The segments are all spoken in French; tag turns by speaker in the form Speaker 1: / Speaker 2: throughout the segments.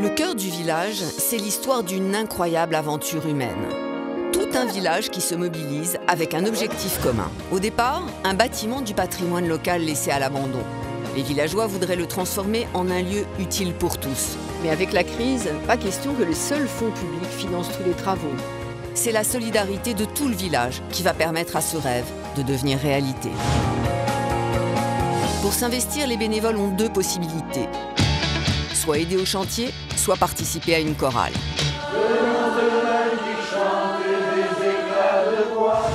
Speaker 1: Le cœur du village, c'est l'histoire d'une incroyable aventure humaine. Tout un village qui se mobilise avec un objectif commun. Au départ, un bâtiment du patrimoine local laissé à l'abandon. Les villageois voudraient le transformer en un lieu utile pour tous.
Speaker 2: Mais avec la crise, pas question que les seuls fonds publics financent tous les travaux.
Speaker 1: C'est la solidarité de tout le village qui va permettre à ce rêve de devenir réalité. Pour s'investir, les bénévoles ont deux possibilités. Soit aider au chantier, soit participer à une chorale.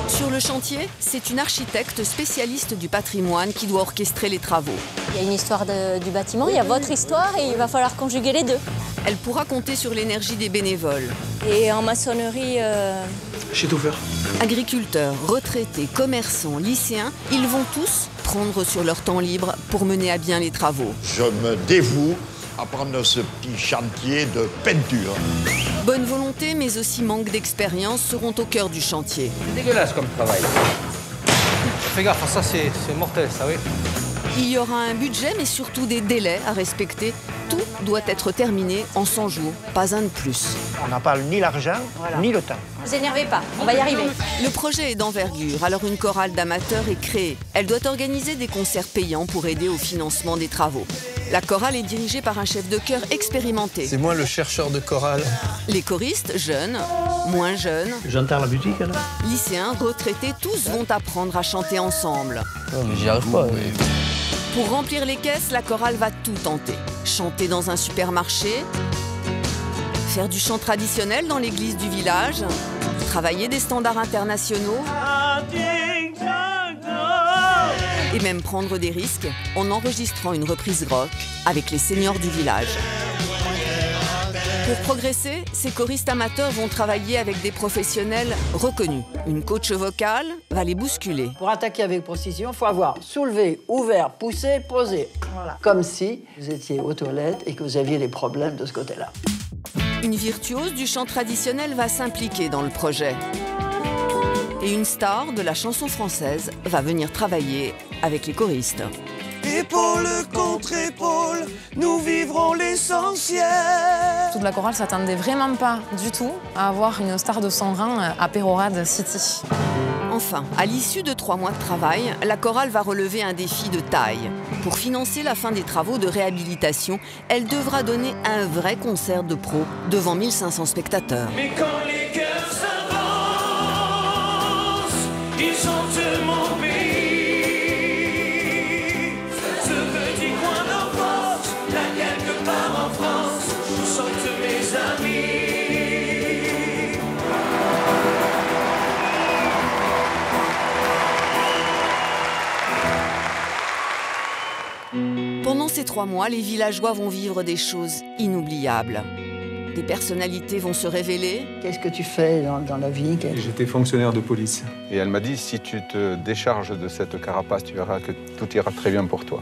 Speaker 1: Sur le chantier, c'est une architecte spécialiste du patrimoine qui doit orchestrer les travaux.
Speaker 3: Il y a une histoire du bâtiment, il y a votre histoire et il va falloir conjuguer les deux.
Speaker 1: Elle pourra compter sur l'énergie des bénévoles.
Speaker 3: Et en maçonnerie...
Speaker 4: J'ai tout faire.
Speaker 1: Agriculteurs, retraités, commerçants, lycéens, ils vont tous prendre sur leur temps libre pour mener à bien les travaux.
Speaker 5: Je me dévoue à prendre ce petit chantier de peinture.
Speaker 1: Bonne volonté, mais aussi manque d'expérience seront au cœur du chantier.
Speaker 6: C'est dégueulasse comme travail. Fais gaffe, ça c'est mortel, ça oui.
Speaker 1: Il y aura un budget, mais surtout des délais à respecter. Tout doit être terminé en 100 jours, pas un de plus.
Speaker 4: On n'a pas ni l'argent, ni le temps.
Speaker 3: Ne vous énervez pas, on va y arriver.
Speaker 1: Le projet est d'envergure, alors une chorale d'amateurs est créée. Elle doit organiser des concerts payants pour aider au financement des travaux. La chorale est dirigée par un chef de chœur expérimenté.
Speaker 7: C'est moi le chercheur de chorale.
Speaker 1: Les choristes, jeunes, moins jeunes,
Speaker 4: J'entends la musique, là.
Speaker 1: lycéens, retraités, tous vont apprendre à chanter ensemble.
Speaker 7: Oh, mais j'y arrive pas.
Speaker 1: Pour remplir les caisses, la chorale va tout tenter. Chanter dans un supermarché, faire du chant traditionnel dans l'église du village, travailler des standards internationaux et même prendre des risques en enregistrant une reprise rock avec les seniors du village. Pour progresser, ces choristes amateurs vont travailler avec des professionnels reconnus. Une coach vocale va les bousculer.
Speaker 8: Pour attaquer avec précision, il faut avoir soulevé, ouvert, poussé, posé. Voilà. Comme si vous étiez aux toilettes et que vous aviez des problèmes de ce côté-là.
Speaker 1: Une virtuose du chant traditionnel va s'impliquer dans le projet. Et une star de la chanson française va venir travailler avec les choristes.
Speaker 9: Épaule contre épaule, nous vivrons l'essentiel.
Speaker 10: Toute la chorale s'attendait vraiment pas du tout à avoir une star de son rang à Pérorade City.
Speaker 1: Enfin, à l'issue de 3 mois de travail, la chorale va relever un défi de taille. Pour financer la fin des travaux de réhabilitation, elle devra donner un vrai concert de pro devant 1500 spectateurs.
Speaker 9: Mais quand les cœurs s'avancent, ils chantent mon pays. Ce petit coin d'enfance, là quelque part en France, où chantent mes amis.
Speaker 1: Pendant ces 3 mois, les villageois vont vivre des choses inoubliables. Des personnalités vont se révéler.
Speaker 8: Qu'est-ce que tu fais dans la vie?
Speaker 11: J'étais fonctionnaire de police.
Speaker 7: Et elle m'a dit, si tu te décharges de cette carapace, tu verras que tout ira très bien pour toi.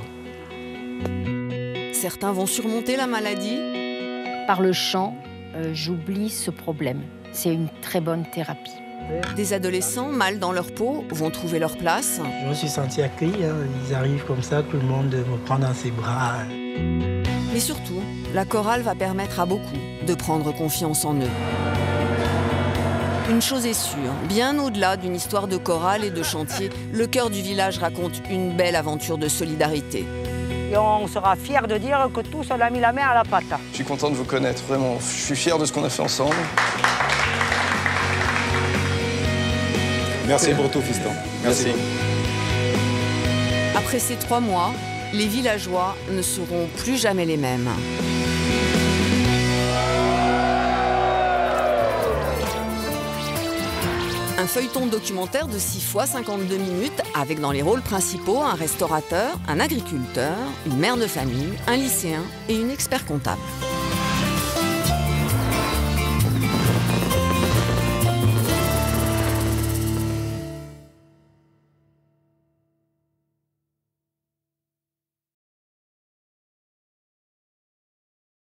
Speaker 1: Certains vont surmonter la maladie.
Speaker 3: Par le chant, j'oublie ce problème. C'est une très bonne thérapie.
Speaker 1: Des adolescents, mal dans leur peau, vont trouver leur place.
Speaker 12: Je me suis senti accueilli, hein. Ils arrivent comme ça, tout le monde me prend dans ses bras.
Speaker 1: Mais surtout, la chorale va permettre à beaucoup de prendre confiance en eux. Une chose est sûre, bien au-delà d'une histoire de chorale et de chantier, le cœur du village raconte une belle aventure de solidarité.
Speaker 8: Et on sera fiers de dire que tous on a mis la main à la pâte.
Speaker 7: Je suis content de vous connaître, vraiment. Je suis fier de ce qu'on a fait ensemble.
Speaker 11: Merci pour tout, fiston. Merci.
Speaker 1: Après ces 3 mois, les villageois ne seront plus jamais les mêmes. Un feuilleton documentaire de 6 fois 52 minutes avec dans les rôles principaux un restaurateur, un agriculteur, une mère de famille, un lycéen et une expert comptable.